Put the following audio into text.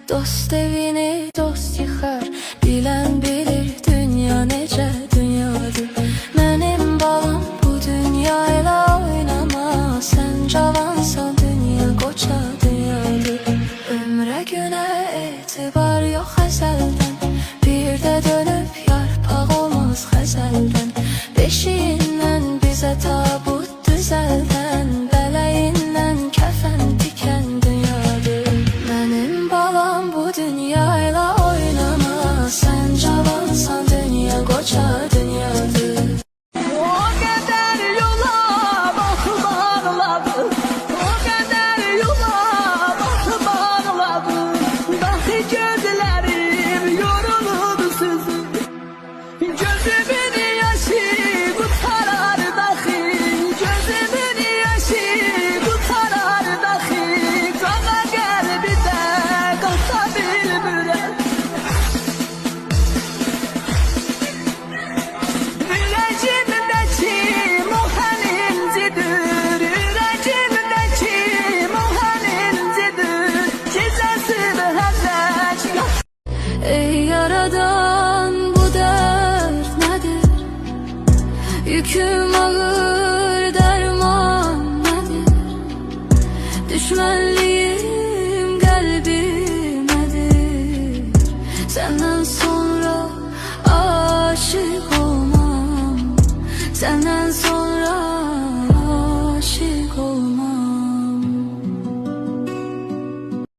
Dost evini dost yıkar, bilen bilir dünya nece dünyadır. Benim balam bu dünya ile oynama, sen cavansan dünya koca dünyadır. Ömre güne etibar yok ezelden, bir de dönüp yarpak olmaz xezelden. Beşiğinden bize tabut düzelden, beleğinden kefen diken dünyadır. Benim balam bu dünyayla oynama, sen cavansan dünya koca dünyadır. O kadar yola bakıp ağladım, o kadar yola bakıp ağladım. Dahi gözlerim yoruldu sızım, gözümün yaşı kurtarar dahi, gözümün yaşı kurtarar dahi. Kana kalbide kalsa bilmirəm, yüreğimdeki muhalincidir, yüreğimdeki muhalincidir. Gecesi mühəbbət yok. Ey yaradan bu dert nedir? Yüküm ağır, derman nedir? Düşmanlığım kalbimedir. Senden sonra aşık olmam, senden sonra